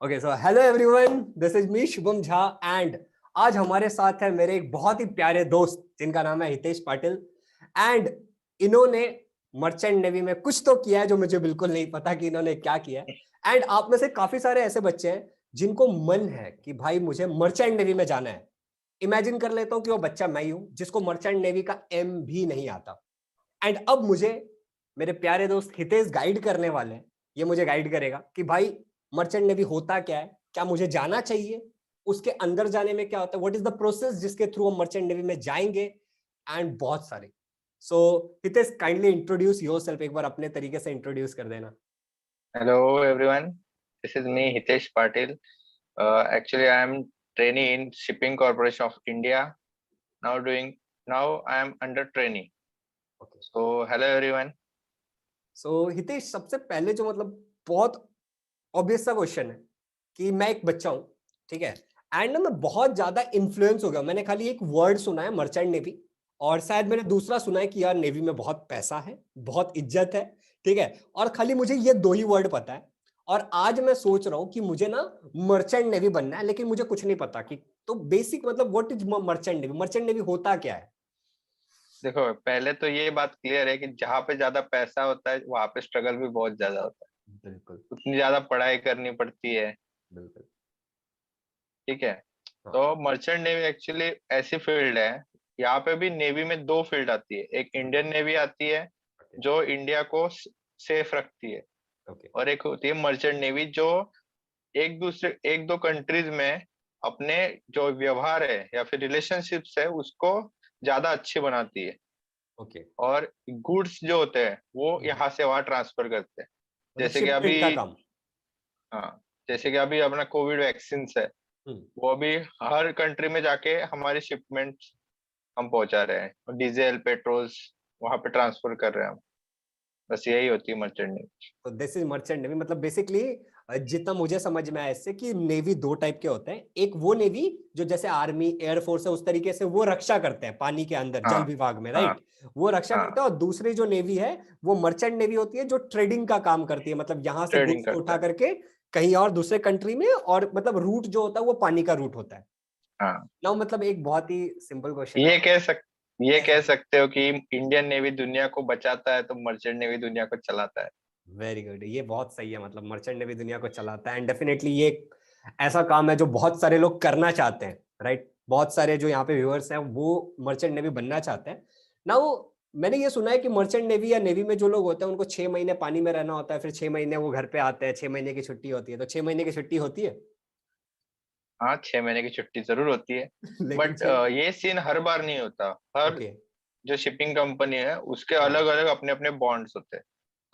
Okay so hello everyone, this is me Shubham Jha and आज हमारे साथ है मेरे एक बहुत ही प्यारे दोस्त जिनका नाम है हितेश पाटिल। एंड इन्होंने मर्चेंट नेवी में कुछ तो किया है जो मुझे बिल्कुल नहीं पता कि इन्होंने क्या किया है। एंड आप में से काफी सारे ऐसे बच्चे हैं जिनको मन है कि भाई मुझे मर्चेंट नेवी में जाना है। इमेजिन कर लेता हूं कि वो बच्चा मैं ही हूं जिसको मर्चेंट नेवी का एम भी नहीं आता। एंड अब मुझे मेरे प्यारे दोस्त हितेश गाइड करने वाले हैं। ये मुझे गाइड करेगा कि भाई मर्चेंट नेवी होता क्या है, क्या मुझे जाना चाहिए, उसके अंदर जाने में क्या होता है, व्हाट इज द प्रोसेस जिसके थ्रू हम मर्चेंट नेवी में जाएंगे एंड बहुत सारे। सो हितेश काइंडली इंट्रोड्यूस योरसेल्फ, एक बार अपने तरीके से इंट्रोड्यूस कर देना। Hello everyone, this is me Hitesh Patil. Actually, I am trainee in Shipping Corporation of India. Now I am under trainee. Okay So hello everyone. सो हितेश, सबसे पहले जो मतलब बहुत ऑब्वियस सा क्वेश्चन है कि मैं एक बच्चा हूं, ठीक है, एंड ना मैं बहुत ज्यादा इन्फ्लुएंस हो गया। मैंने खाली एक वर्ड सुना है मर्चेंट नेवी, और शायद मैंने दूसरा सुना है कि यार नेवी में बहुत पैसा है, बहुत इज्जत है, ठीक है, और खाली मुझे ये दो ही वर्ड पता है। और आज मैं सोच रहा हूं कि मुझे ना मर्चेंट नेवी बनना है, लेकिन मुझे कुछ नहीं पता कि तो बेसिक मतलब what is merchant navy, merchant navy होता क्या है। देखो, पहले तो ये बात क्लियर है कि जहाँ पे ज्यादा पैसा होता है वहां पे स्ट्रगल भी बहुत ज्यादा होता है। बिल्कुल उतनी ज्यादा पढ़ाई करनी पड़ती है। बिल्कुल। ठीक है। हाँ। तो मर्चेंट नेवी एक्चुअली ऐसी फील्ड है। यहाँ पे भी नेवी में दो फील्ड आती है। एक इंडियन नेवी आती है ओके जो इंडिया को सेफ रखती है, ओके और एक होती है मर्चेंट नेवी जो एक दो कंट्रीज में अपने जो व्यवहार है या फिर रिलेशनशिप्स है उसको ज्यादा अच्छी बनाती है, ओके। और गुड्स जो होते हैं वो यहाँ से वहां ट्रांसफर करते हैं। मतलब जैसे कि शिपमेंट का अभी, काम। हाँ, ओके। जैसे कि अभी अपना कोविड वैक्सीन है, हम्म। वो अभी हर कंट्री में जाके हमारी शिपमेंट हम पहुंचा रहे हैं, डीजल पेट्रोल्स वहां पे ट्रांसफर कर रहे हैं हम। बस यही होती है मर्चेंट नेवी। तो दिस इज मर्चेंट नेवी, मतलब बेसिकली जितना मुझे समझ में आया इससे कि नेवी दो टाइप के होते हैं। एक वो नेवी जो जैसे आर्मी एयरफोर्स है उस तरीके से वो रक्षा करते हैं पानी के अंदर, हाँ जल विभाग में, हाँ राइट। वो रक्षा हाँ। करते हैं। और दूसरी जो नेवी है वो मर्चेंट नेवी होती है जो ट्रेडिंग का काम करती है, मतलब यहां से ट्रेडिंग गुड्स को करता उठा है। करके कहीं और दूसरे कंट्री में, और मतलब रूट जो होता है वो पानी का रूट होता है। हाँ। ना मतलब एक बहुत ही सिंपल क्वेश्चन है। ये कह सक ये ऐसा कह सकते हो कि इंडियन नेवी दुनिया को बचाता है तो मर्चेंट नेवी दुनिया को चलाता है। वेरी गुड, ये बहुत सही है। मतलब मर्चेंट नेवी दुनिया को चलाता है एंड डेफिनेटली ये एक ऐसा काम है जो बहुत सारे लोग करना चाहते हैं, राइट। बहुत सारे जो यहाँ पे व्यूअर्स हैं वो मर्चेंट नेवी बनना चाहते हैं। नाउ मैंने ये सुना है कि मर्चेंट नेवी या नेवी में जो लोग होते हैं उनको 6 महीने पानी में रहना होता है, फिर 6 महीने वो घर पे आते हैं, 6 महीने की छुट्टी होती है। तो 6 महीने की छुट्टी होती है। हाँ, 6 महीने की छुट्टी जरूर होती है। लेकिन बट छह। ये सीन हर बार नहीं होता। हर ओके जो शिपिंग कंपनी है उसके हाँ। अलग अलग अपने अपने बॉन्ड्स होते हैं।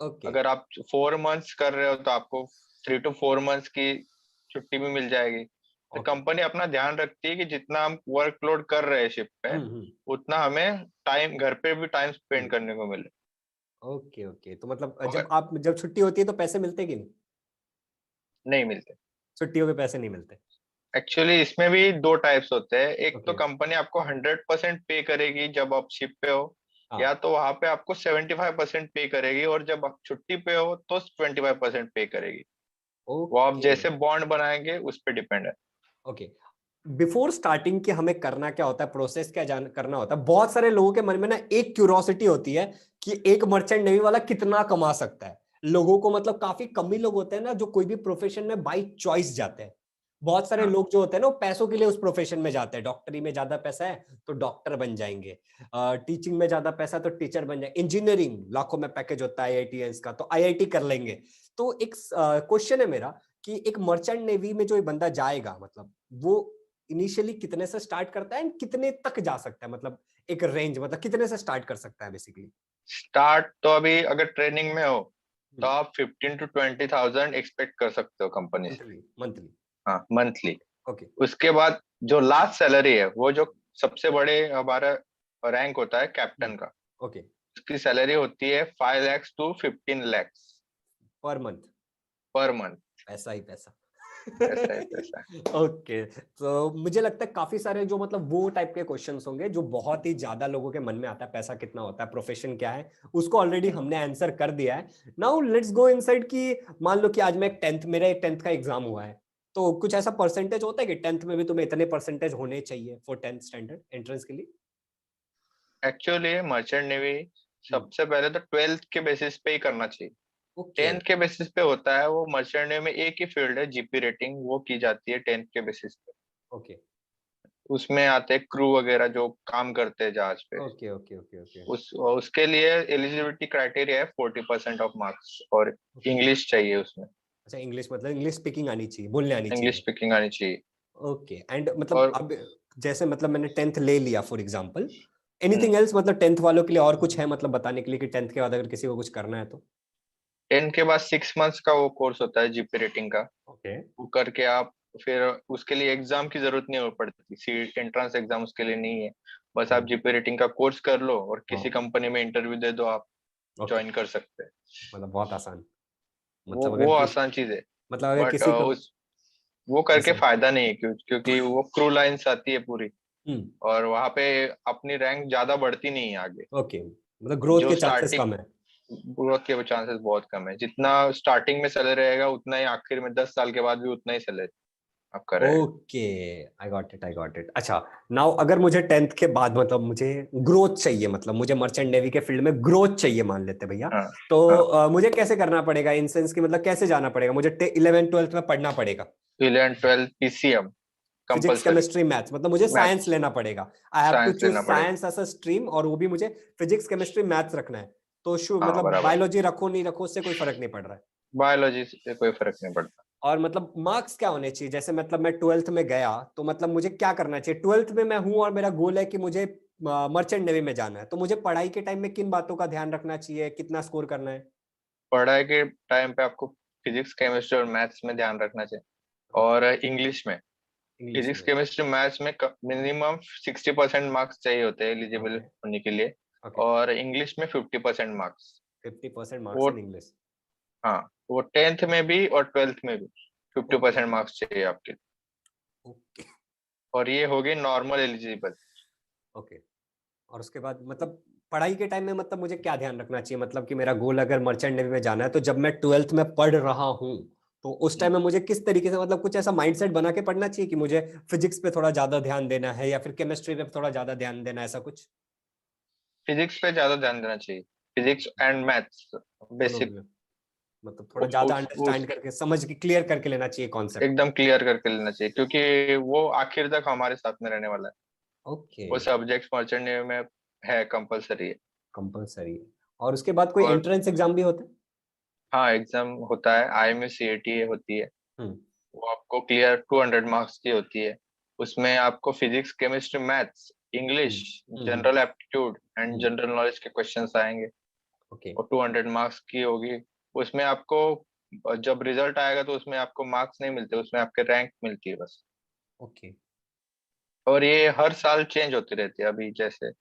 ओके अगर आप 4 मंथ्स कर रहे हो तो आपको 3 to 4 मंथ्स की छुट्टी भी मिल जाएगी। तो ओके। कंपनी अपना ध्यान रखती है कि जितना हम वर्कलोड कर रहे हैं शिप पे, हम्म। उतना हमें टाइम घर पे भी टाइम स्पेंड हम्म। करने को मिले। ओके ओके, तो मतलब और जब छुट्टी होती है तो पैसे मिलते कि नहीं। नहीं मिलते। छुट्टियों के पैसे नहीं मिलते। एक्चुअली इसमें भी दो टाइप्स होते हैं। एक तो ओके। कंपनी आपको 100% पे करेगी जब आप शिप पे हो, हाँ। या तो वहां पे आपको 75% पे करेगी, और जब आप छुट्टी पे हो तो 25% पे करेगी। वो आप ओके जैसे बॉन्ड बनाएंगे उस पर डिपेंड है। ओके। बिफोर स्टार्टिंग के हमें करना क्या होता है, प्रोसेस क्या जान करना होता है। बहुत सारे लोगों के मन में ना एक क्यूरोसिटी होती है कि एक मर्चेंट नेवी वाला कितना कमा सकता है। लोगों को मतलब काफी कम ही लोग होते हैं ना जो कोई भी प्रोफेशन में बाई चॉइस जाते हैं। बहुत सारे हाँ लोग जो होते हैं ना वो पैसों के लिए उस प्रोफेशन में जाते हैं। डॉक्टरी में ज्यादा पैसा है तो डॉक्टर बन जाएंगे, टीचिंग में ज्यादा पैसा है तो टीचर बन जाएंगे, इंजीनियरिंग लाखों में पैकेज होता है आईआईटीएंस का तो आईआईटी कर लेंगे। तो एक क्वेश्चन है मेरा कि एक मर्चेंट नेवी में जो ये बंदा जाएगा, मतलब वो इनिशियली कितने से स्टार्ट करता है एंड कितने तक जा सकता है, मतलब एक रेंज, मतलब कितने से स्टार्ट कर सकता है बेसिकली। स्टार्ट तो अभी अगर ट्रेनिंग में हो तो आप 15 to 20 thousand एक्सपेक्ट कर सकते हो कंपनी से। Monthly monthly. हाँ, मंथली। ओके उसके बाद जो लास्ट सैलरी है वो जो सबसे बड़े हमारा रैंक होता है कैप्टन का, ओके। उसकी सैलरी होती है 5 lakhs to 15 lakhs per month. Per month. पैसा ही पैसा। ऐसा है पैसा है। ओके, तो मुझे लगता है काफी सारे जो मतलब वो टाइप के क्वेश्चंस होंगे जो बहुत ही ज्यादा लोगों के मन में आता है। पैसा कितना होता है, प्रोफेशन क्या है, उसको ऑलरेडी हमने आंसर कर दिया है। नाउ लेट्स गो इनसाइड कि मान लो कि आज मैं एक टेंथ, मेरा एक टेंथ का एग्जाम हुआ है, तो कुछ ऐसा परसेंटेज होता है कि 10th में भी तुम्हें इतने परसेंटेज होने चाहिए फॉर 10th स्टैंडर्ड एंट्रेंस के लिए? एक्चुअली मर्चेंट नेवी सबसे पहले तो 12th के बेसिस पे ही करना चाहिए। ओके 10th के बेसिस पे होता है वो, मर्चेंट नेवी में एक ही फील्ड है जीपी रेटिंग, वो की जाती है 10th के बेसिस पे। ओके उसमें आते हैं क्रू वगैरह जो काम करते हैं जहाज पे। ओके ओके ओके ओके उसके लिए एलिजिबिलिटी क्राइटेरिया है 40% ऑफ मार्क्स, और ओके। इंग्लिश चाहिए उसमें। अच्छा, इंग्लिश मतलब इंग्लिश स्पीकिंग आनी चाहिए, बोलने आनी इंग्लिश चाहिए। स्पीकिंग आनी चाहिए। ओके एंड मतलब और अब जैसे मतलब मैंने 10th ले लिया for example, hmm anything else मतलब 10th वालों के लिए और कुछ है मतलब बताने के लिए कि 10th के बाद अगर किसी को कुछ करना है तो? 10 के बाद 6 मंथ्स का वो कोर्स होता है जीपी रेटिंग का। ओके वो करके आप फिर उसके लिए एग्जाम की जरूरत नहीं हो पड़ती, सीट एंट्रेंस एग्जाम उसके लिए नहीं है। बस आप जीपी रेटिंग का कोर्स कर लो और किसी कंपनी में इंटरव्यू दे दो, आप ओके ज्वाइन कर सकते हैं। मतलब बहुत आसान, वो मतलब वो अगर आसान चीज है। मतलब अगर बट किसी को उस वो करके जैसे फायदा नहीं है, क्योंकि वो क्रू लाइंस आती है पूरी, हम्म और वहां पे अपनी रैंक ज्यादा बढ़ती नहीं है आगे। ओके मतलब ग्रोथ जो के चांसेस स्टार्टिंग कम है। ग्रोथ के चांसेस बहुत कम है, जितना स्टार्टिंग में सैलरी रहेगा उतना ही आखिर में 10 साल के बाद भी उतना ही सैलरी आपका रहेगा। Okay I got it I got it. अच्छा, नाउ अगर मुझे 10th के बाद मतलब मुझे ग्रोथ चाहिए, मतलब मुझे मर्चेंट नेवी के फील्ड में ग्रोथ चाहिए मान लेते भैया, हाँ तो हाँ। मुझे कैसे करना पड़ेगा इन सेंस की, मतलब कैसे जाना पड़ेगा मुझे? 11 12th में पढ़ना पड़ेगा 11 12 PCM physics compulsory. Chemistry maths, मतलब मुझे साइंस मैथ्स लेना पड़ेगा? I have to science choose लेना पड़ेगा। साइंस एज अ स्ट्रीम और वो भी मुझे फिजिक्स केमिस्ट्री मैथ्स रखना है? तो शू हाँ मतलब बराबर। बायोलॉजी रखो नहीं रखो उससे कोई फर्क नहीं पड़ रहा है? बायोलॉजी से कोई फर्क नहीं पड़ता। और मतलब मार्क्स क्या होने चाहिए? जैसे मतलब मैं 12th में गया तो मतलब मुझे क्या करना चाहिए? 12th में मैं हूं और मेरा गोल है कि मुझे मर्चेंट नेवी में जाना है, तो मुझे पढ़ाई के टाइम में किन बातों का ध्यान रखना चाहिए, कितना स्कोर करना है? पढ़ाई के टाइम पे आपको फिजिक्स केमिस्ट्री और मैथ्स में ध्यान रखना चाहिए, ओके और इंग्लिश में। इंग्लिश फिजिक्स में। केमिस्ट्री मैथ्स में मिनिमम 60% मार्क्स चाहिए होते हैं एलिजिबल ओके होने के लिए। ओके और इंग्लिश में 50% मार्क्स। 50% मार्क्स वो इन इंग्लिश। हाँ, वो 10th में भी और 12th में भी फिफ्टी ओके परसेंट मार्क्स चाहिए आपके। ओके और ये हो गई नॉर्मल एलिजिबल। ओके। और उसके बाद मतलब पढ़ाई के टाइम में मतलब मुझे क्या ध्यान रखना चाहिए, मतलब कि मेरा गोल अगर मर्चेंट नेवी में जाना है तो जब मैं 12th में पढ़ रहा हूँ तो उस टाइम में मुझे किस तरीके से, मतलब कुछ ऐसा माइंडसेट बना के पढ़ना चाहिए कि मुझे फिजिक्स पे थोड़ा ज्यादा ध्यान देना है या फिर केमिस्ट्री पे थोड़ा ज्यादा ध्यान देना है, ऐसा कुछ? फिजिक्स पे ज्यादा ध्यान देना चाहिए, फिजिक्स एंड मैथ्स दोनों बेसिक। में मतलब थोड़ा ज्यादा उस अंडरस्टैंड करके समझ के क्लियर करके लेना चाहिए कॉन्सेप्ट। एकदम क्लियर करके लेना चाहिए, क्योंकि वो आखिर तक हमारे साथ में रहने वाला है। ओके वो सब्जेक्ट मर्चेंट नेवी में है, कंपलसरी है। कंपलसरी। और उसके बाद कोई और एंट्रेंस एग्जाम भी होता है? हाँ, एग्जाम होता है, IIM CAT होती है। हम्म वो आपको क्लियर 200 मार्क्स की होती है। उसमें आपको physics chemistry maths English hmm hmm general aptitude and hmm general knowledge के क्वेश्चंस आएंगे। ओके और 200 मार्क्स की होगी। उसमें आपको जब रिजल्ट आएगा तो उसमें आपको मार्क्स नहीं मिलते, उसमें आपके रैंक मिलती है बस। ओके और ये हर साल चेंज होती रहती है। अभी जैसे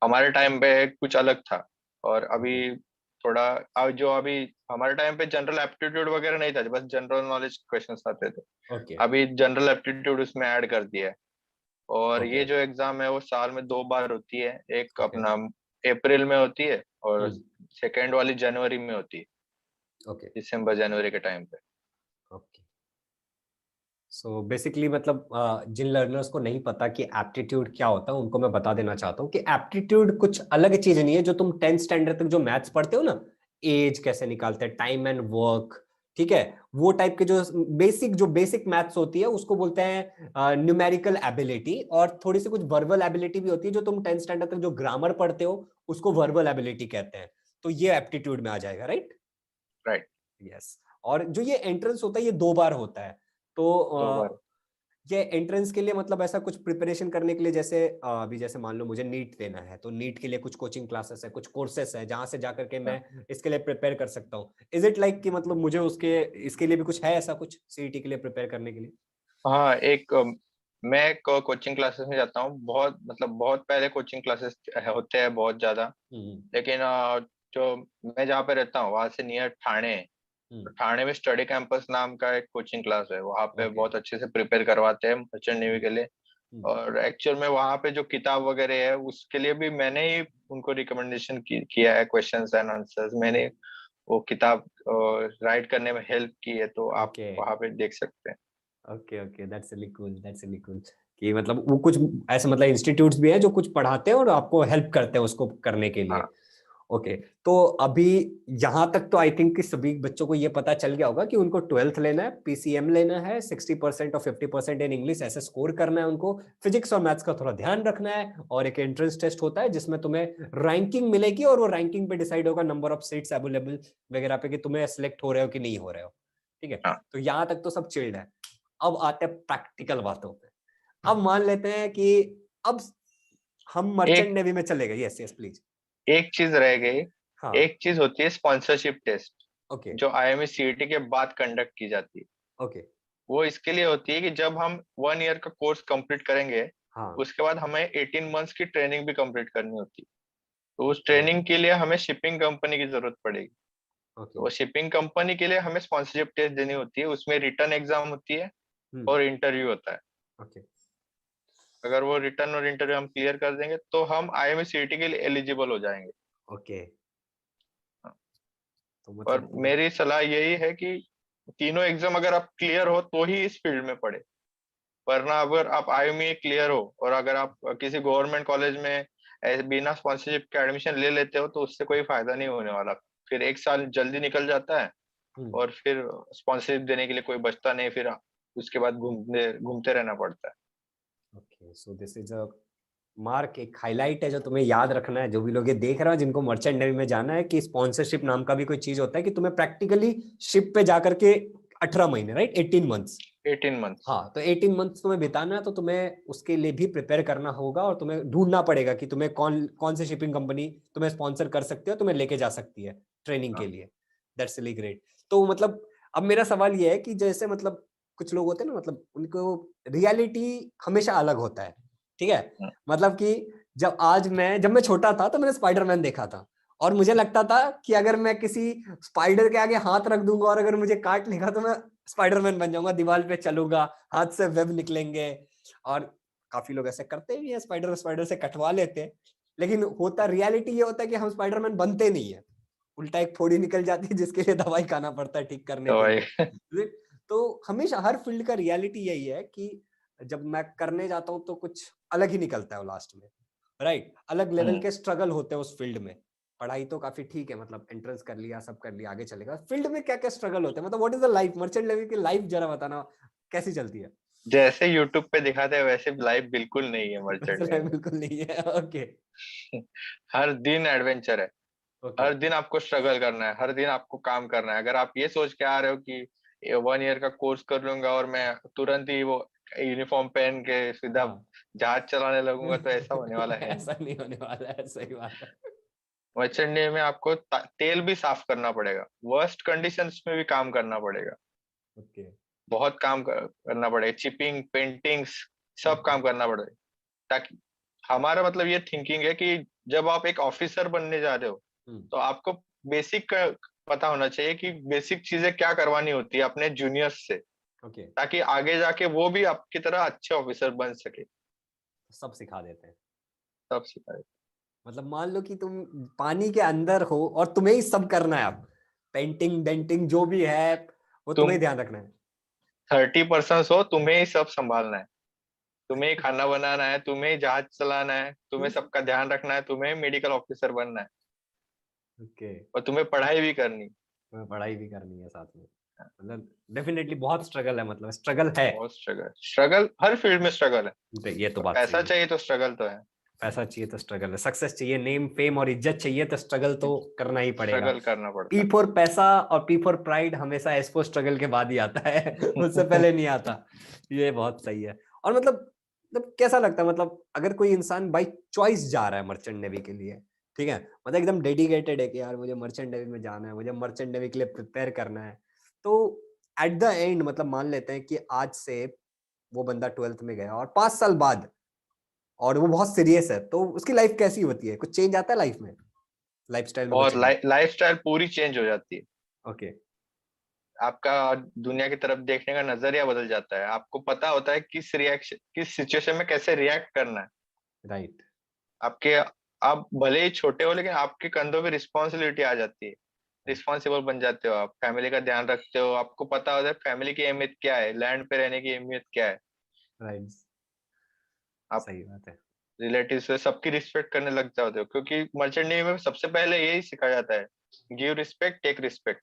हमारे टाइम पे कुछ अलग था, और अभी ओके थोड़ा, अब जो अभी हमारे टाइम पे जनरल एप्टीट्यूड वगैरह नहीं था, बस जनरल नॉलेज क्वेश्चंस आते थे। ओके अभी जनरल एप्टीट्यूड उसमें ऐड कर दिया है। और ओके ये जो एग्जाम है वो साल में 2 बार होती है। एक ओके अपना अप्रैल में होती है, और हम्म सेकेंड वाली जनवरी में होती है, ओके दिसंबर जनवरी के टाइम पे। ओके। सो बेसिकली मतलब जिन लर्नर्स को नहीं पता कि एप्टीट्यूड क्या होता है उनको मैं बता देना चाहता हूँ कि एप्टीट्यूड कुछ अलग चीज नहीं है जो तुम 10th स्टैंडर्ड तक जो मैथ्स पढ़ते हो ना, एज कैसे निकालते हैं, टाइम एंड वर्क, ठीक है, वो टाइप के जो बेसिक मैथ्स होती है उसको बोलते हैं न्यूमेरिकल एबिलिटी, और थोड़ी सी कुछ वर्बल एबिलिटी भी होती है जो तुम 10th स्टैंडर्ड तक जो ग्रामर पढ़ते हो उसको वर्बल एबिलिटी कहते हैं। तो ये एप्टीट्यूड में आ जाएगा, राइट? राइट। यस। और जो ये एंट्रेंस होता है ये 2 बार होता है, तो 2 बार। ये एंट्रेंस के लिए मतलब ऐसा कुछ प्रिपरेशन करने के लिए, जैसे अभी जैसे मान लो मुझे नीट देना है तो नीट के लिए कुछ कोचिंग क्लासेस है, कुछ कोर्सेस है जहां से जाकर के मैं हाँ इसके लिए प्रिपेयर कर सकता हूँ? इज इट लाइक कि मतलब मुझे उसके इसके लिए भी कुछ है ऐसा कुछ सीईटी के लिए प्रिपेयर करने के लिए? हाँ, एक मैं एक कोचिंग क्लासेस में जाता हूँ, बहुत मतलब बहुत पहले कोचिंग क्लासेस होते हैं बहुत ज्यादा। हम्म लेकिन जो मैं जहाँ पे रहता हूँ वहां से नियर ठाणे है। तो हम्म ठाणे में स्टडी कैंपस नाम का एक कोचिंग क्लास है, वहाँ पे ओके बहुत अच्छे से प्रिपेयर करवाते हैं मर्चेंट नेवी हम्म के लिए। हम्म और एक्चुअल में वहाँ पे जो किताब वगैरह है उसके लिए भी मैंने ही उनको रिकमेंडेशन किया है, क्वेश्चंस एंड आंसर्स मैंने वो किताब राइट करने में हेल्प की है, तो आप ओके वहाँ पे देख सकते हैं। Okay okay, that's really cool, that's really cool कि मतलब वो कुछ ऐसे मतलब इंस्टीट्यूट्स भी हैं जो कुछ पढ़ाते हैं और आपको हेल्प करते हैं उसको करने के लिए। हाँ, ओके, तो अभी यहाँ तक तो आई थिंक कि सभी बच्चों को ये पता चल गया होगा कि उनको 12th लेना है, पीसीएम लेना है, 60% और 50% इन इंग्लिश ऐसे स्कोर करना है उनको, फिजिक्स और मैथ्स का थोड़ा ध्यान रखना है, और एक एंट्रेंस टेस्ट होता है जिसमें तुम्हें रैंकिंग मिलेगी और वो रैंकिंग पे डिसाइड होगा नंबर ऑफ सीट्स अवेलेबल वगैरह पे कि तुम्हें सिलेक्ट हो रहे हो कि नहीं हो रहे हो। ठीक है, हाँ। तो यहाँ तक तो सब चिल्ड है। अब आते हैं प्रैक्टिकल बातों पे। अब मान लेते हैं कि अब हम मर्चेंट एक नेवी में चले गए। Yes yes please. एक चीज रह गई। हाँ। एक चीज होती है स्पॉन्सरशिप टेस्ट, ओके जो आईएमए सीईटी के बाद कंडक्ट की जाती है। ओके। वो इसके लिए होती है कि जब हम 1 ईयर का कोर्स कंप्लीट करेंगे, हाँ। उसके बाद हमें 18 मंथ्स की ट्रेनिंग भी कंप्लीट करनी होती है। तो उस ओके ट्रेनिंग के लिए हमें शिपिंग कंपनी की जरूरत पड़ेगी। तो ओके। वो शिपिंग कंपनी के लिए हमें स्पॉन्सरशिप टेस्ट देनी होती है, उसमें रिटर्न एग्जाम होती है हम्म। और इंटरव्यू होता है। ओके अगर वो रिटर्न और इंटरव्यू हम क्लियर कर देंगे तो हम आईएमए सीईटी के लिए एलिजिबल हो जाएंगे। ओके। तो और मतलब पूरा। मेरी सलाह यही है कि तीनों एग्जाम अगर आप क्लियर हो तो ही इस फील्ड में पढ़े। वरना अगर आप आईएमए क्लियर हो और अगर आप किसी गवर्नमेंट कॉलेज में बिना स्पॉन्सरशिप के एडमिशन ले लेते हो तो उससे कोई फायदा नहीं होने वाला। फिर 1 साल जल्दी निकल जाता है हम्म। और फिर स्पॉन्सरशिप देने के लिए कोई बचता नहीं, फिर उसके बाद घूमते घूमते रहना पड़ता है। Okay, so this is a mark, एक हाईलाइट है जो तुम्हें याद रखना है, जो भी लोग ये देख रहे हो जिनको मर्चेंट नेवी में जाना है, कि स्पॉन्सरशिप नाम का भी कोई चीज होता है कि तुम्हें प्रैक्टिकली शिप पे जाकर के 18 महीने, राइट, 18 मंथ्स। 18 मंथ्स। हाँ, तो 18 मंथ्स तुम्हें बिताना है, तो तुम्हें उसके लिए भी प्रिपेयर करना होगा और तुम्हें ढूंढना पड़ेगा कि तुम्हें कौन कौन सी शिपिंग कंपनी तुम्हें स्पॉन्सर कर सकती है, तुम्हें लेके जा सकती है ट्रेनिंग के हाँ, लिए। That's really great. तो मतलब अब मेरा सवाल ये है कि जैसे मतलब कुछ लोग होते हैं ना, मतलब उनको रियलिटी हमेशा अलग होता है। ठीक है, हाँ, मतलब कि जब मैं छोटा था तो मैंने स्पाइडरमैन देखा था, और मुझे लगता था कि अगर मैं किसी स्पाइडर के आगे हाथ रख दूंगा और अगर मुझे काट लेगा तो मैं स्पाइडरमैन बन जाऊंगा, दीवार पे चलूंगा, हाथ से वेब निकलेंगे। और काफी लोग ऐसे करते भी हैं, स्पाइडर स्पाइडर से कटवा लेते हैं। लेकिन होता रियलिटी ये होता है कि हम स्पाइडरमैन बनते नहीं है, उल्टा एक फोड़ी निकल जाती है जिसके लिए दवाई खाना पड़ता है ठीक करने तो के भाई लिए। तो हमेशा हर फील्ड का रियलिटी यही है कि जब मैं करने जाता हूँ तो कुछ अलग ही निकलता है लास्ट में, राइट। अलग लेवल हम्म। के स्ट्रगल होते हैं उस फील्ड में। पढ़ाई तो काफी ठीक है, मतलब एंट्रेंस कर लिया, सब कर लिया, आगे चलेगा। फील्ड में क्या क्या स्ट्रगल होते हैं, मतलब what is the life, merchant level की लाइफ जरा बताना, कैसी चलती है। जैसे यूट्यूब पे दिखाते हैं वैसे लाइफ बिल्कुल नहीं है मर्चेंट वैसे नेवी life बिल्कुल नहीं है। ओके में। हर दिन एडवेंचर है। ओके। हर दिन आपको स्ट्रगल करना है, हर दिन आपको काम करना है। अगर आप ये सोच के आ रहे हो कि 1 ईयर का कोर्स कर लूंगा और मैं तुरंत ही वो यूनिफॉर्म पहन के सीधा हाँ। जहाज चलाने लगूंगा, तो ऐसा होने वाला है नहीं। ऐसा नहीं होने वाला है, सही बात है। मर्चेंट नेवी में आपको तेल भी साफ करना पड़ेगा, वर्स्ट कंडीशंस में भी काम करना पड़ेगा। ओके। बहुत काम करना पड़ेगा, चिपिंग पेंटिंग्स सब काम करना पड़ेगा। ताकि हमारा मतलब ये थिंकिंग है कि जब आप एक ऑफिसर बनने जा रहे हो तो आपको बेसिक पता होना चाहिए कि बेसिक चीजें क्या करवानी होती है अपने जूनियर्स से, ओके, ताकि आगे जाके वो भी आपकी तरह अच्छे ऑफिसर बन सके। सब सिखा देते हैं। सब सिखाए। मतलब मान लो कि तुम पानी के अंदर हो और तुम्हें ही सब करना है, अब पेंटिंग डेंटिंग जो भी है वो तुम्हें तुम ही ध्यान रखना है। 30% हो, तुम्हें ही सब संभालना है। तुम्हें ही खाना बनाना है, तुम्हें ही जहाज चलाना है, तुम्हें सबका ध्यान रखना है, तुम्हें मेडिकल ऑफिसर बनना है ओके। और तुम्हें पढ़ाई भी करनी। तुम्हें पढ़ाई भी करनी है साथ में, मतलब डेफिनेटली बहुत स्ट्रगल है, मतलब स्ट्रगल है। बहुत स्ट्रगल, स्ट्रगल हर फील्ड में स्ट्रगल है। ये तो और बात पैसा सही है। चाहिए तो स्ट्रगल तो है। पैसा चाहिए तो स्ट्रगल है, सक्सेस चाहिए, नेम फेम और इज्जत चाहिए तो स्ट्रगल तो करना ही पड़ेगा। स्ट्रगल करना पी पड़ता फॉर पैसा और पी फॉर प्राइड हमेशा एस फॉर स्ट्रगल के बाद ही आता है। उससे है। पहले नहीं आता। ये बहुत सही है। और मतलब कैसा लगता है, मतलब अगर कोई इंसान बाई चॉइस जा रहा है मर्चेंट नेवी के लिए, ठीक है, मतलब एकदम डेडिकेटेड है कि यार मुझे मर्चेंट नेवी में जाना है, मुझे मर्चेंट नेवी के लिए प्रिपेयर करना है, तो एट द एंड मतलब मान लेते हैं कि आज से वो बंदा 12th में गया और 5 साल बाद और वो बहुत सीरियस है, तो उसकी लाइफ कैसी होती है, कुछ चेंज आता है लाइफ में, लाइफस्टाइल में कुछ और चेंज। लाइफस्टाइल पूरी चेंज हो जाती है। ओके। आपका दुनिया की तरफ देखने का नजरिया बदल जाता है। आपको पता होता है किस सिचुएशन में कैसे रिएक्ट करना है। राइट। आपके आप भले ही छोटे हो लेकिन आपके कंधों पे रिस्पॉन्सिबिलिटी आ जाती है रिस्पॉन्सिबल बन जाते हो, आप फैमिली का ध्यान रखते हो, आपको पता होता है फैमिली की अहमियत क्या है, लैंड पे रहने की अहमियत क्या है। राइट, आप सही बात है। रिलेटिव से सबकी रिस्पेक्ट करने लग जाते हो, क्योंकि मर्चेंट नेवी में सबसे पहले यही सिखाया जाता है, give respect take respect.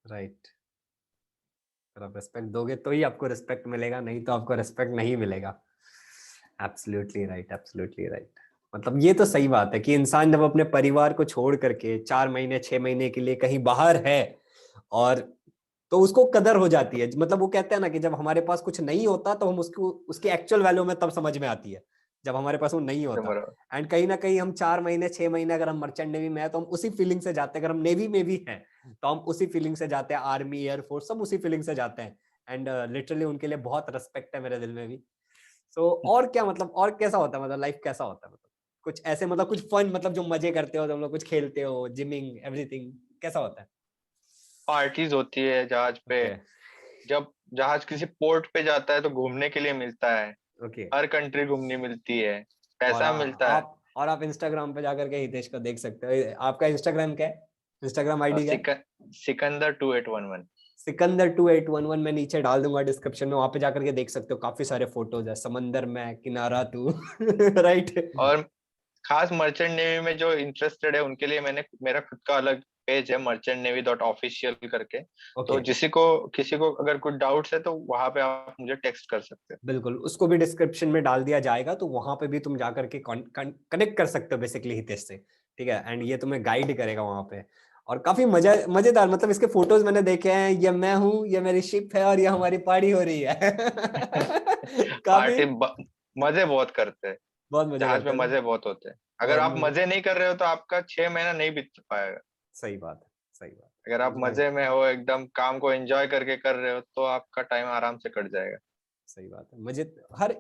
Right, अगर आप रिस्पेक्ट दोगे तो ही आपको रिस्पेक्ट मिलेगा, नहीं तो आपको रिस्पेक्ट नहीं मिलेगा। Absolutely right, absolutely right. मतलब ये तो सही बात है कि इंसान जब अपने परिवार को छोड़ करके 4 महीने 6 महीने के लिए कहीं बाहर है, और तो उसको कदर हो जाती है। मतलब वो कहते हैं ना कि जब हमारे पास कुछ नहीं होता तो हम उसको उसकी एक्चुअल वैल्यू में तब समझ में आती है, जब हमारे पास वो नहीं होता। एंड कहीं ना कहीं हम 4 महीने 6 महीने अगर हम मर्चेंट नेवी में है तो हम उसी फीलिंग से जाते हैं। अगर हम नेवी में भी हैं तो हम उसी फीलिंग से जाते हैं, आर्मी एयरफोर्स सब उसी फीलिंग से जाते हैं। एंड लिटरली उनके लिए बहुत रिस्पेक्ट है मेरे दिल में भी। सो और क्या मतलब, और कैसा होता है, मतलब लाइफ कैसा होता है, मतलब कुछ ऐसे, मतलब कुछ फन, मतलब जो मजे करते हो तुम लोग, कुछ खेलते हो, जिमिंग एवरीथिंग, कैसा होता है? पार्टीज होती है जहाज पे, ओके। जब जहाज किसी पोर्ट पे जाता है तो घूमने के लिए मिलता है, ओके। हर कंट्री घूमनी मिलती है, और पैसा मिलता है। आप इंस्टाग्राम पे जाकर के हितेश को देख सकते हो। आपका इंस्टाग्राम क्या है? इंस्टाग्राम आईडी क्या है? सिकंदर 2811। सिकंदर 2811, मैं नीचे डाल दूंगा डिस्क्रिप्शन में, वहां पे जाकर के देख सकते हो। काफी सारे फोटोज है, समंदर में किनारा तू राइट। और खास मर्चेंट नेवी में जो इंटरेस्टेड है उनके लिए मैंने मेरा खुद का अलग पेज है, merchantnavy.official करके। तो ओके, किसी को अगर कुछ डाउट्स है तो वहां पे आप मुझे टेक्स्ट कर सकते बिल्कुल, उसको भी डिस्क्रिप्शन में डाल दिया जाएगा, तो वहां पे भी तुम जाकर के कनेक्ट कर सकते हो बेसिकली हितेश से। ठीक है, एंड ये तुम्हें गाइड करेगा वहां पे। और काफी मजेदार, मतलब इसके फोटोज मैंने देखे हैं। ये मैं हूँ, ये मेरी शिप है, और ये हमारी पार्टी हो रही है हैं। काफी पार्टी मजे बहुत करते हैं, बहुत मजे जहाज करते में हैं ना। मजे बहुत होते हैं। अगर बहुत आप मजे, मजे नहीं कर रहे हो तो आपका 6 महीना नहीं बीत पाएगा। सही बात है, सही बात अगर है। आप मजे में हो, एकदम काम को एंजॉय करके कर रहे हो, तो आपका टाइम आराम से कट जाएगा। सही बात है। मुझे हर,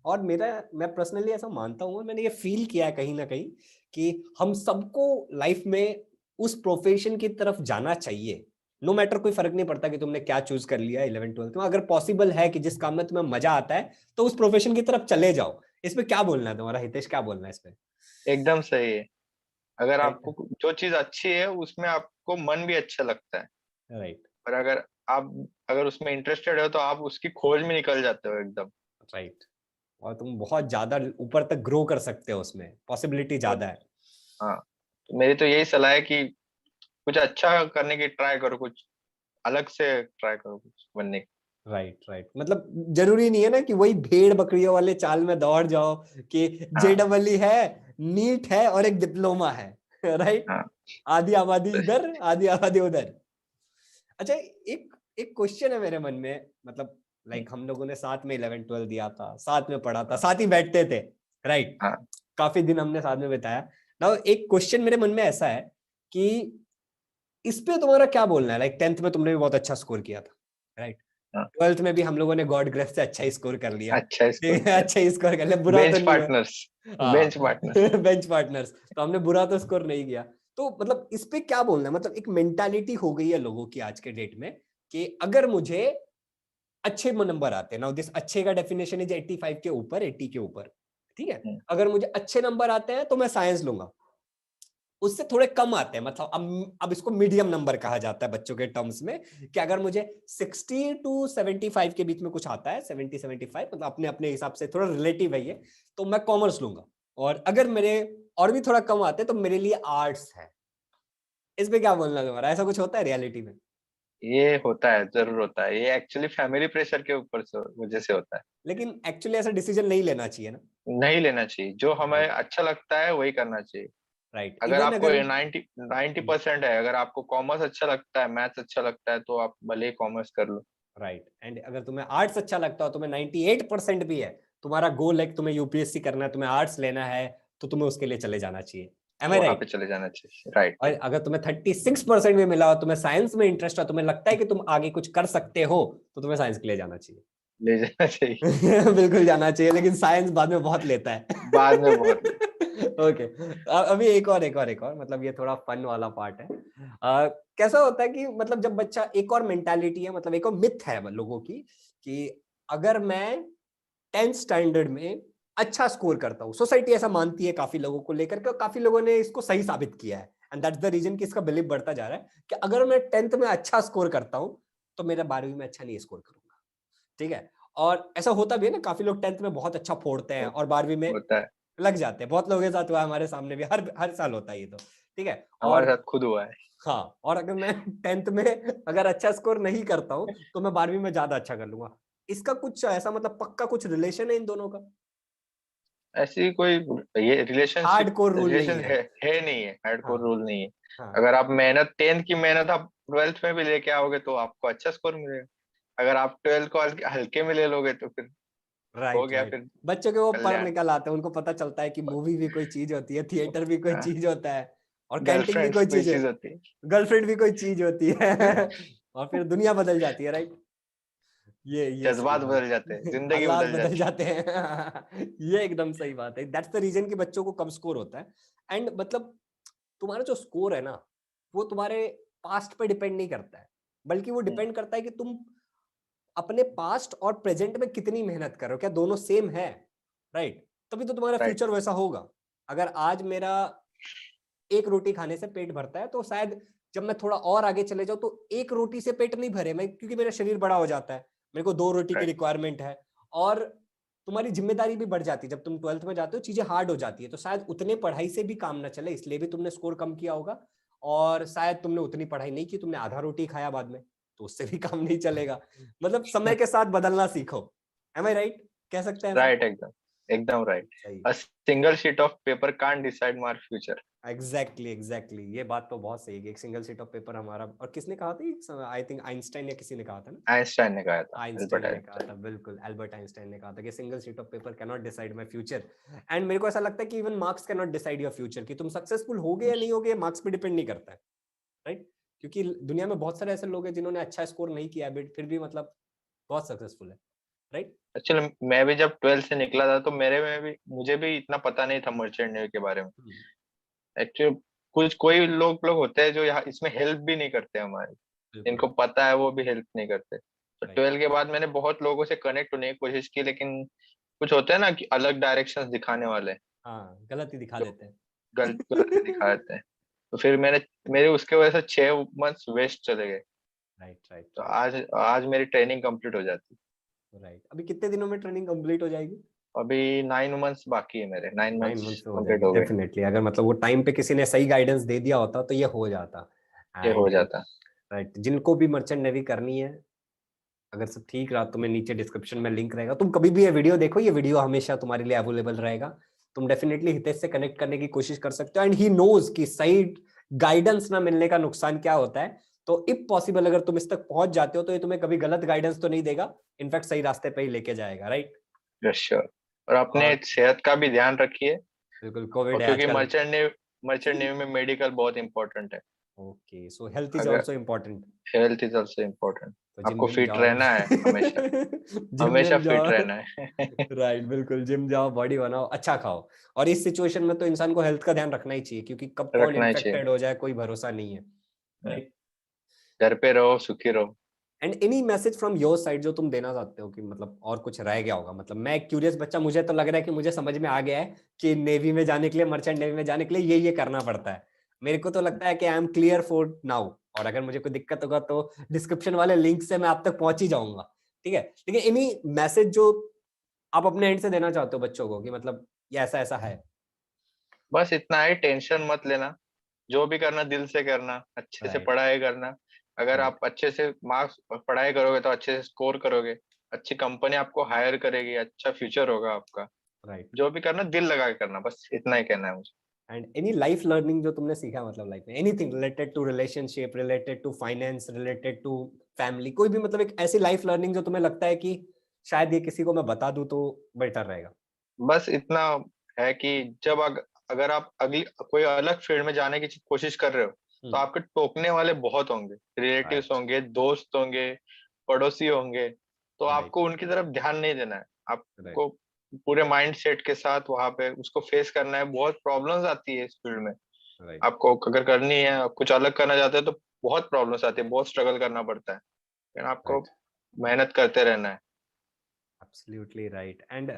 और मेरा, मैं पर्सनली ऐसा मानता हूँ, मैंने ये फील किया है कहीं ना कहीं कि हम सबको लाइफ में उस प्रोफेशन की तरफ जाना चाहिए। नो मैटर, कोई फर्क नहीं पड़ता कि तुमने क्या चूज कर लिया 11th 12th में। अगर पॉसिबल है कि जिस काम में तुम्हें मजा आता है तो उस प्रोफेशन की तरफ चले जाओ। इस पे क्या बोलना है तुम्हारा हितेश, क्या बोलना है इस पे? एकदम सही है। अगर राइट, आपको जो चीज अच्छी है उसमें आपको मन भी अच्छा लगता है, राइट, पर आप अगर उसमें इंटरेस्टेड हो तो आप उसकी खोज में निकल जाते हो एकदम। राइट। और तुम बहुत ज्यादा ऊपर तक ग्रो कर सकते हो, उसमें पॉसिबिलिटी बहुत। ज्यादा है। हाँ, तो मेरी तो यही सलाह है कि कुछ अच्छा करने की ट्राई करो, कुछ अलग से ट्राई करो कुछ बनने की। राइट, राइट, मतलब जरूरी नहीं है ना कि वही भेड़ बकरियों वाले चाल में दौड़ जाओ कि हाँ, JEE है, नीट है और एक डिप्लोमा है राइट। हाँ, आधी आबादी इधर, आधी आबादी उधर। अच्छा, एक एक क्वेश्चन है मेरे मन में, मतलब लाइक हम लोगों ने साथ में 11th 12th दिया था, साथ में पढ़ा था, हाँ, साथ ही बैठते थे, राइट। हाँ, काफी दिन हमने साथ में बिताया। नाउ एक क्वेश्चन मेरे मन में ऐसा है कि इस पे तुम्हारा क्या बोलना है? लाइक 10th में तुमने भी बहुत अच्छा स्कोर किया था, राइट। हाँ। 12th में भी हम लोगों ने गॉड ग्रेस से अच्छा ही स्कोर कर लिया। अच्छा स्कोर ठीक है, किया। अच्छा ही स्कोर कर लिया, बुरा तो बेंच नहीं हुआ। पार्टनर्स, हाँ बेंच पार्टनर्स। बेंच पार्टनर्स, तो हमने बुरा तो स्कोर नहीं किया। तो मतलब इस पे क्या बोलना है? मतलब एक मेंटालिटी हो गई है लोगों की आज के डेट में कि अगर मुझे अच्छे नंबर आते हैं, नाउ दिस अच्छे का डेफिनेशन इज 85 के ऊपर, 80 के ऊपर, ठीक है। अगर मुझे अच्छे नंबर आते हैं तो मैं साइंस लूंगा। उससे थोड़े कम आते हैं, मतलब अब इसको मीडियम नंबर कहा जाता है बच्चों के टर्म्स में, कि अगर मुझे 60 to 75 के बीच में कुछ आता है, 70 75, मतलब अपने अपने हिसाब से थोड़ा रिलेटिव है ये, तो मैं कॉमर्स लूंगा। और अगर मेरे और भी थोड़ा कम आते हैं तो मेरे लिए आर्ट्स है। इस पे क्या बोलना तुम्हारा? ऐसा कुछ होता है रियलिटी में? ये होता है, जरूर होता है, ये एक्चुअली फैमिली प्रेशर के ऊपर से वजह से होता है। लेकिन एक्चुअली ऐसा डिसीजन नहीं लेना चाहिए ना। नहीं लेना चाहिए, जो हमें राइट, अच्छा लगता है वही करना चाहिए। राइट, अगर इवन आपको अगर 90% है, अगर आपको कॉमर्स अच्छा लगता है, मैथ्स अच्छा लगता है, तो आप भले ही कॉमर्स कर लो। राइट, एंड अगर तुम्हें आर्ट्स अच्छा लगता हो, तुम्हें 98% भी है, तुम्हारा गोल है कि तुम्हें यूपीएससी करना है, तुम्हें आर्ट्स लेना है, तो तुम्हें उसके लिए चले जाना चाहिए। एम आई वहां पे राइट? चले जाना चाहिए, राइट। और अगर तुम्हें 36% भी मिला हो, तुम्हें साइंस में इंटरेस्ट है, तुम्हें लगता है कि तुम आगे कुछ कर सकते हो, तो तुम्हें साइंस के लिए जाना चाहिए। ले जाना चाहिए। बिल्कुल जाना चाहिए, लेकिन साइंस बाद में बहुत लेता है बाद में बहुत ले। ओके, अभी एक और मतलब ये थोड़ा फन वाला पार्ट है। कैसा होता है कि मतलब जब बच्चा, एक और मेंटालिटी है, मतलब एक और मिथ है लोगों की कि अगर मैं 10th स्टैंडर्ड में अच्छा स्कोर करता हूँ, सोसाइटी ऐसा मानती है काफी लोगों को लेकर के, और काफी लोगों ने इसको सही साबित किया है। एंड दैट्स द रीजन कि इसका बिलीव बढ़ता जा रहा है कि अगर मैं 10th में अच्छा स्कोर करता हूँ तो मेरा 12वीं में अच्छा नहीं स्कोर करूंगा, ठीक है। और ऐसा होता भी है ना, काफी लोग 10th में बहुत अच्छा फोड़ते हैं और 12वीं में होता है, लग जाते हैं। बहुत लोगों के साथ हुआ है, हमारे सामने भी हर साल होता है ये तो, ठीक है। हमारे और साथ खुद हुआ है। हाँ, और अगर मैं 10th में अगर अच्छा स्कोर नहीं करता हूँ तो मैं 12वीं में ज्यादा अच्छा कर लूंगा। इसका कुछ ऐसा मतलब पक्का कुछ रिलेशन है इन दोनों का? ऐसी कोई ये रिलेशनशिप हार्डकोर रूल नहीं रिलेशन है। है नहीं है, हार्डकोर हाँ रूल नहीं है। हाँ, अगर आप मेहनत 10th की मेहनत आप 12th में भी लेके आओगे तो आपको अच्छा स्कोर मिलेगा। अगर आप 12th को हल्के हल्के में ले लोगे तो फिर हो राइट गया राइट। फिर बच्चों के वो पढ़ कल्याण। निकल आते हैं, उनको पता चलता है कि मूवी भी कोई चीज होती है, थिएटर भी कोई चीज होता है, और कैंटीन भी गर्लफ्रेंड्स कोई कोई चीज है, चीज होती गर्लफ्रेंड भी कोई चीज होती है। और फिर दुनिया बदल जाती है, राइट। ये सही जज्बात बात बदल जाते हैं, है। जिंदगी हालात बदल बदल जाती जाते हैं। ये एकदम सही बात है। दैट्स द रीजन कि बच्चों को कम स्कोर होता है। एंड मतलब तुम्हारा जो स्कोर है ना, वो तुम्हारे पास्ट पे डिपेंड नहीं करता है, बल्कि वो है। डिपेंड करता है कि तुम अपने पास्ट और प्रेजेंट में कितनी मेहनत कर रहे हो, क्या दोनों सेम है, राइट। तभी तो तुम्हारा राइट। फ्यूचर वैसा होगा। अगर आज मेरा एक रोटी खाने से पेट भरता है तो शायद जब मैं थोड़ा और आगे चले जाऊं तो एक रोटी से पेट नहीं भरे मैं, क्योंकि मेरा शरीर बड़ा हो जाता है, मेरे को 2 रोटी की राइट। रिक्वायरमेंट है। और तुम्हारी जिम्मेदारी भी बढ़ जाती है, जब तुम 12th में जाते हो चीजें हार्ड हो जाती है, तो शायद उतने पढ़ाई से भी काम ना चले, इसलिए भी तुमने स्कोर कम किया होगा। और शायद तुमने उतनी पढ़ाई नहीं की, तुमने आधा रोटी खाया बाद में, तो उससे भी काम नहीं चलेगा। मतलब समय के साथ बदलना सीखो। एम आई राइट, कह सकते हैं ऐसा? राइट, एकदम एकदम राइट। सही। A single sheet of paper can't decide my future. Exactly exactly, ये बात तो बहुत सही है कि एक सिंगल शीट ऑफ पेपर हमारा, और किसने कहा था, आई थिंक आइंस्टाइन या किसी ने कहा था ना। आइंस्टाइन ने कहा था, आइंस्टाइन एल्बर्ट ने कहा आइंस्टाइन। था, बिल्कुल एल्बर्ट आइंस्टाइन ने कहा था कि single sheet of paper can not decide my future. And मेरे को ऐसा लगता है कि even marks can not decide your future, कि तुम सक्सेसफुल होगे या नहीं होगे मार्क्स पे डिपेंड नहीं करता है, राइट। क्योंकि दुनिया में बहुत सारे ऐसे लोग हैं जिन्होंने अच्छा स्कोर नहीं किया है बट फिर भी मतलब बहुत सक्सेसफुल है, राइट। एक्चुअली मैं भी जब 12th से निकला था तो मेरे में भी मुझे भी इतना पता नहीं था मर्चेंट नेवी के बारे में। एक्चुअली कुछ कोई लोग होते हैं जो यहाँ इसमें हेल्प भी नहीं करते हमारी, बिल्कुल। जिनको पता है वो भी हेल्प नहीं करते। तो राइट। 12th के बाद मैंने बहुत लोगों से कनेक्ट होने की कोशिश की, लेकिन कुछ होते हैं ना कि अलग डायरेक्शंस दिखाने वाले, हाँ, गलत ही दिखा जो देते हैं। गलत गलत दिखा देते हैं। तो फिर मेरे उसके वजह से 6 मंथ्स वेस्ट चले गए। राइट राइट तो राइट आज आज मेरी ट्रेनिंग कंप्लीट हो जाती। राइट। अभी कितने दिनों में ट्रेनिंग कंप्लीट हो जाएगी? अभी 9 मंथ्स बाकी है, मेरे 9 मंथ्स 9 मंथ में हो कंप्लीट जाएगी हो गए। डेफिनेटली, अगर मतलब वो टाइम पे किसी ने सही गाइडेंस दे दिया होता तो ये हो जाता। ये हो एंड जाता। राइट, जिनको भी मर्चेंट नेवी करनी है, अगर सब ठीक रहा तो मैं नीचे डिस्क्रिप्शन में लिंक रहेगा, तुम कभी भी ये वीडियो देखो, ये वीडियो हमेशा तुम्हारे लिए अवेलेबल रहेगा। तुम डेफिनेटली हितेश से कनेक्ट करने की कोशिश कर सकते हो, एंड ही नोज कि सही गाइडेंस ना मिलने का नुकसान क्या होता है। तो इफ पॉसिबल अगर तुम इस तक पहुंच जाते हो तो ये तुम्हें कभी गलत गाइडेंस तो नहीं देगा, इनफैक्ट सही रास्ते पे ही लेके जाएगा, राइट। Yes sure. और अपने और सेहत का भी ध्यान रखिए। बिल्कुल, और कोविड है क्योंकि आजकल। मर्चेंट नेवी में मेडिकल बहुत इंपॉर्टेंट है। ओके, सो हेल्थ इज अगर also important. Health is also important. तो जिम आपको विम फिट जाओ। रहना है हमेशा, जिम हमेशा विम फिट जाओ। रहना है। राइट, बिल्कुल, जिम जाओ, बॉडी बनाओ, अच्छा खाओ। और इस सिचुएशन में तो इंसान को हेल्थ का ध्यान रखना ही चाहिए, क्योंकि कब कौन रखना ही चाहिए। इन्फेक्टेड हो जाए कोई भरोसा नहीं है, राइट। घर पे रहो, सुखी रहो। And any message from your side जो तुम देना चाहते हो, कि मतलब और कुछ रह गया होगा, मतलब मैं एक क्यूरियस बच्चा, मुझे तो लग रहा है कि मुझे समझ में आ गया है कि नेवी में जाने के लिए, मर्चेंट नेवी में जाने के लिए ये करना पड़ता है। मेरे को तो लगता है कि I am clear for now, और अगर मुझे कोई दिक्कत होगा तो डिस्क्रिप्शन वाले लिंक से मैं आप तक पहुंच ही जाऊंगा, ठीक है। लेकिन एनी मैसेज जो आप अपने एंड से देना चाहते हो बच्चों को, कि मतलब ये ऐसा ऐसा है? बस इतना ही, टेंशन मत लेना। जो भी करना दिल से करना, अच्छे से राइट पढ़ाई करना। अगर राइट आप अच्छे से मार्क्स पढ़ाई करोगे तो अच्छे से स्कोर करोगे, अच्छी कंपनी आपको हायर करेगी, अच्छा फ्यूचर होगा आपका। राइट। जो भी करना दिल लगा के करना, बस इतना ही कहना है मुझे। एंड एनी लाइफ लर्निंग जो तुमने सीखा, मतलब लाइफ में anything related to relationship, related to finance, related to family, कोई भी मतलब एक ऐसी लाइफ लर्निंग जो तुम्हें लगता है कि शायद ये किसी को मैं बता दूं तो बेटर रहेगा? बस इतना है कि जब अगर आप अगली कोई अलग फील्ड में जाने की कोशिश कर रहे हो तो आपके टोकने वाले बहुत होंगे, रिलेटिव्स राइट होंगे, दोस्त होंगे, पड़ोसी होंगे। तो राइट आपको उनकी तरफ ध्यान नहीं देना है। राइट आपको पूरे माइंड सेट के साथ वहां पे उसको फेस करना है। बहुत प्रॉब्लम्स आती है इस फील्ड में। राइट आपको अगर करनी है, कुछ अलग करना चाहते हो तो बहुत प्रॉब्लम्स आती है, बहुत स्ट्रगल करना पड़ता है, लेकिन आपको राइट। मेहनत करते रहना है। Absolutely right. एंड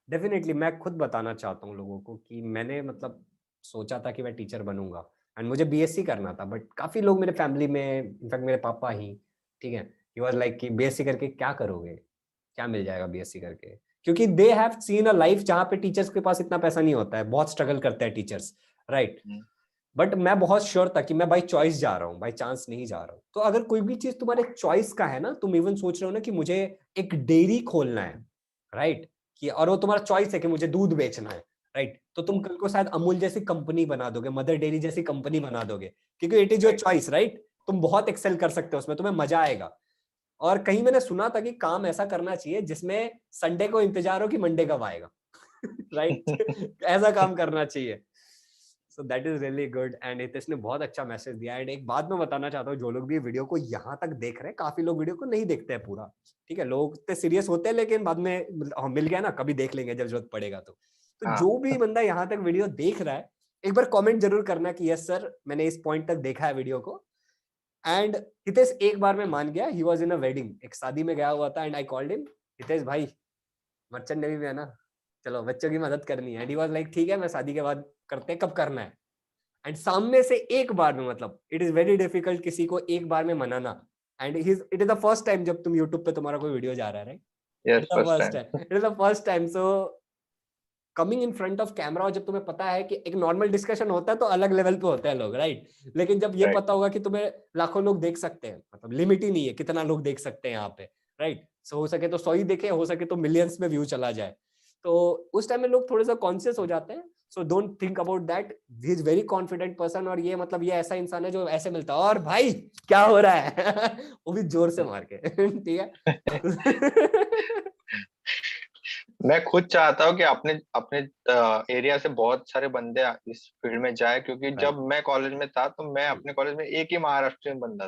डेफिनेटली मैं खुद बताना चाहता हूँ लोगों को कि मैंने मतलब सोचा था कि मैं टीचर बनूंगा, एंड मुझे बीएससी करना था, बट काफी लोग मेरे फैमिली में, इनफैक्ट मेरे पापा ही, ठीक है, ही वाज लाइक कि बीएससी करके क्या करोगे, क्या मिल जाएगा बीएससी करके, क्योंकि they have seen a life जहाँ पे टीचर्स के पास इतना पैसा नहीं होता है, बहुत स्ट्रगल करते हैं टीचर्स, राइट। बट मैं बहुत श्योर था कि मैं बाई चॉइस जा रहा हूँ, बाई चांस नहीं जा रहा हूँ। तो अगर कोई भी चीज तुम्हारे चॉइस का है ना, तुम इवन सोच रहे हो ना कि मुझे एक डेयरी खोलना है, राइट, कि और वो तुम्हारा चॉइस है कि मुझे दूध बेचना है, राइट, तो तुम कल को शायद अमूल जैसी कंपनी बना दोगे, मदर डेयरी जैसी कंपनी बना दोगे, क्योंकि it is your choice, right. तुम बहुत एक्सेल कर सकते हो उसमें, तुम्हें मजा आएगा। और कहीं मैंने सुना था कि काम ऐसा करना चाहिए जिसमें संडे को इंतजार हो कि मंडे कब आएगा, राइट। ऐसा काम करना चाहिए। So that is really good. And Hitesh ने बहुत अच्छा मैसेज दिया। एंड एक बात मैं बताना चाहता हूँ, जो लोग भी वीडियो को यहाँ तक देख रहे हैं, काफी लोग वीडियो को नहीं देखते हैं पूरा, ठीक है, लोग इतने सीरियस होते हैं, लेकिन बाद में मिल गया ना, कभी देख लेंगे जब जरूरत पड़ेगा। तो जो भी बंदा यहाँ तक वीडियो देख रहा है, एक बार कमेंट जरूर करना कि यस सर, मैंने इस पॉइंट तक देखा है वीडियो को। एंड हितेश एक बार में मान गया, he was in a wedding, एक शादी में गया हुआ था, and I called him, Hitesh भाई मर्चेंट नेवी में है ना, चलो बच्चों की मदद करनी है। एंड ही वाज लाइक ठीक है, मैं शादी के बाद करते हैं, कब करना है। एंड सामने से एक बार में, मतलब इट इज वेरी डिफिकल्ट किसी को एक बार में मनाना। And it is the first time जब तुम यूट्यूब पे तुम्हारा कोई वीडियो जा रहा है, right, it yes, is the first first time. Time, it is the first time. So coming in front of camera, और जब तुम्हें पता है कि एक नॉर्मल डिस्कशन होता है तो अलग लेवल पे होते हैं लोग, राइट, लेकिन जब ये पता होगा कि तुम्हें लाखों लोग देख सकते हैं, मतलब लिमिट ही नहीं है कितना लोग देख सकते हैं यहाँ पे, राइट, सो हो सके तो 100 ही देखे, हो सके तो मिलियंस में व्यू चला जाए, तो उस टाइम में लोग थोड़े सा कॉन्शियस हो जाते हैं। So don't think about that, he is very confident person, और ये मतलब ये ऐसा इंसान है जो ऐसे मिलता है और भाई क्या हो रहा है वो भी जोर से मार के ठीक है। मैं खुद चाहता हूँ कि अपने अपने एरिया से बहुत सारे बंदे इस फील्ड में जाए, क्योंकि राइट, जब मैं कॉलेज में था तो मैं अपने कॉलेज में एक ही महाराष्ट्रियन बंदा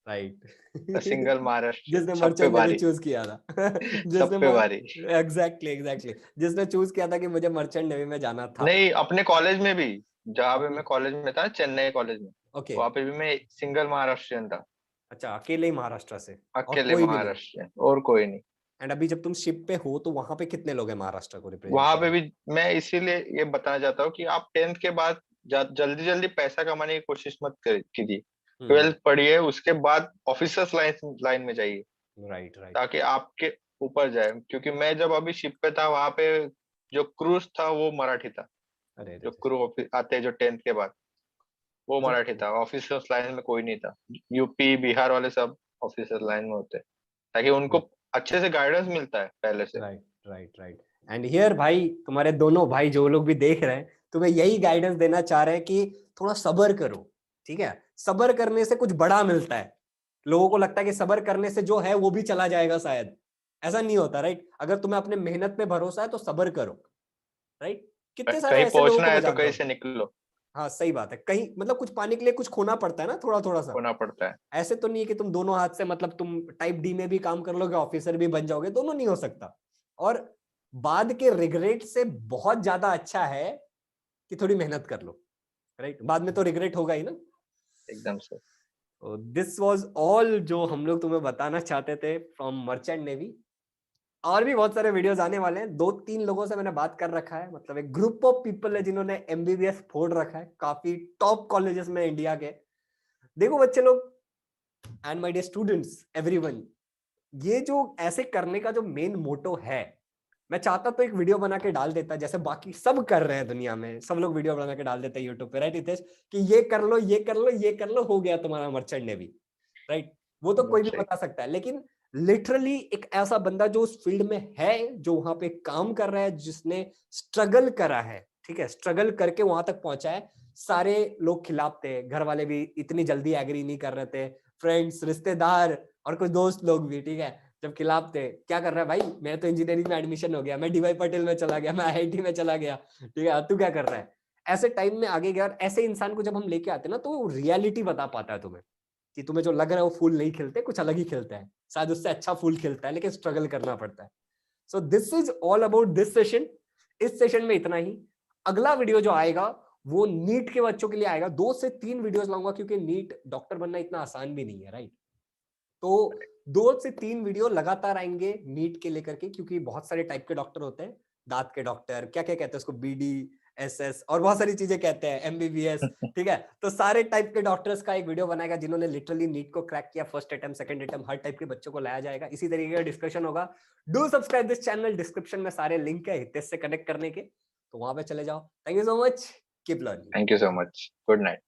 राइट। था, सिंगल महाराष्ट्रियन, जिसने सब पे मर्चेंट नेवी भारी, चूज किया था सब जिसने पे भारी। एग्जैक्टली एग्जैक्टली, जिसने चूज किया था कि मुझे मर्चेंट नेवी में जाना था। नहीं, अपने कॉलेज में भी, जहाँ पे अपने मैं कॉलेज में था, चेन्नई कॉलेज में, ओके, वहाँ पे भी मैं सिंगल महाराष्ट्रियन था, अच्छा, अकेले ही महाराष्ट्र से, और अकेले कोई भी नहीं। महाराष्ट्रियन, और कोई नहीं। एंड अभी जब तुम शिप पे हो तो वहां पे कितने लोग हैं महाराष्ट्र को रिप्रेजेंट वहां पे करने? भी मैं इसीलिए ये बताना चाहता हूँ कि आप 10th के बाद जल्दी जल्दी पैसा कमाने की कोशिश मत कीजिए। हम्म, 12th पढ़िए, उसके बाद ऑफिसर्स लाइन लाइन में जाइए, राइट राइट। ताकि आपके ऊपर जाए। क्योंकि मैं जब अभी शिप पे था, वहां पे जो क्रूज था वो मराठी था, अरे जो अरे, क्रू आते हैं जो 10th के बाद, वो मतलब मराठी था। ऑफिसर्स लाइन में कोई नहीं था, यूपी बिहार वाले सब ऑफिसर्स लाइन में होते हैं, ताकि उनको अच्छे से गाइडेंस मिलता है पहले से। Right right right. And here भाई, तुम्हारे दोनों भाई जो लोग भी देख रहे हैं, तुम्हें यही गाइडेंस देना चाह रहे हैं कि थोड़ा सब्र करो, ठीक है, सब्र करने से कुछ बड़ा मिलता है। लोगों को लगता है कि सब्र करने से जो है वो भी चला जाएगा, शायद ऐसा नहीं होता, राइट। अगर तुम्हें अपने मेहनत पे भरोसा है तो सब्र करो, राइट। कितने सारे कहीं ऐसे लोगों पहुंचना को मैं है तो जानता कहीं हूँ। से निकलो, हाँ सही बात है, कहीं मतलब कुछ पाने के लिए कुछ खोना पड़ता है ना, थोड़ा थोड़ा सा। होना पड़ता है। ऐसे तो नहीं है कि तुम दोनों हाथ से, मतलब तुम टाइप डी में भी काम कर लोगे, ऑफिसर भी बन जाओगे, दोनों नहीं हो सकता। और बाद के रिग्रेट से बहुत ज्यादा अच्छा है कि थोड़ी मेहनत कर लो, राइट, बाद में तो रिग्रेट होगा ही ना। एकदम से। दिस वाज ऑल जो हम लोग तुम्हें बताना चाहते थे फ्रॉम मर्चेंट नेवी। और भी बहुत सारे वीडियोस आने वाले हैं, 2-3 लोगों से मैंने बात कर रखा है, मतलब एक ग्रुप ऑफ पीपल है जिन्होंने एमबीबीएस फोड़ रखा है काफी टॉप कॉलेजेस में इंडिया के। देखो बच्चे लोग, and my dear students, everyone, ये जो ऐसे करने का जो मेन मोटो है, मैं चाहता तो एक वीडियो बना के डाल देता जैसे बाकी सब कर रहे हैं दुनिया में, सब लोग वीडियो बना के डाल देते हैं यूट्यूब पे, राइट हितेश, कि ये कर लो ये कर लो ये कर लो, हो गया तुम्हारा मर्चेंट नेवी, राइट। वो तो कोई भी सही। बता सकता है, लेकिन लिटरली एक ऐसा बंदा जो उस फील्ड में है, जो वहां पे काम कर रहा है, जिसने स्ट्रगल करा है, ठीक है, स्ट्रगल करके वहां तक पहुंचा है, सारे लोग खिलाफ थे, घर वाले भी इतनी जल्दी एग्री नहीं कर रहे थे, फ्रेंड्स, रिश्तेदार और कुछ दोस्त लोग भी, ठीक है, जब खिलाफ थे, क्या कर रहा है भाई, मेरा तो इंजीनियरिंग में एडमिशन हो गया, मैं डीवाई पटेल में चला गया, मैं आईआईटी में चला गया, ठीक है, तू क्या कर रहा है। ऐसे टाइम में आगे गया, और ऐसे इंसान को जब हम लेके आते हैं ना, तो वो रियलिटी बता पाता है तुम्हें, कि तुम्हें जो लग रहा है वो फूल नहीं खिलते, कुछ अलग ही खिलता है, शायद उससे अच्छा फूल खिलता है, लेकिन स्ट्रगल करना पड़ता है। So this is all about this session. इस सेशन में इतना ही। अगला वीडियो जो आएगा वो नीट के बच्चों के लिए आएगा, 2 से 3 वीडियोस लाऊंगा, क्योंकि नीट डॉक्टर बनना इतना आसान भी नहीं है, राइट। तो 2 से 3 वीडियो लगातार आएंगे नीट के लेकर के, क्योंकि बहुत सारे टाइप के डॉक्टर होते हैं, दांत के डॉक्टर, क्या क्या कहते हैं उसको, बीडी, एसएस और बहुत सारी चीजें कहते हैं, एमबीबीएस, ठीक है। तो सारे टाइप के डॉक्टर्स का एक वीडियो बनाएगा जिन्होंने लिटरली नीट को क्रैक किया, फर्स्ट अटेम्प्ट, सेकंड अटेम्प्ट, हर टाइप के बच्चों को लाया जाएगा। इसी तरीके का डिस्कशन होगा। Do subscribe this channel, description में सारे लिंक है हितेश से कनेक्ट करने के, तो वहां पे चले जाओ। Thank you so much, keep learning. Thank you so much, good night.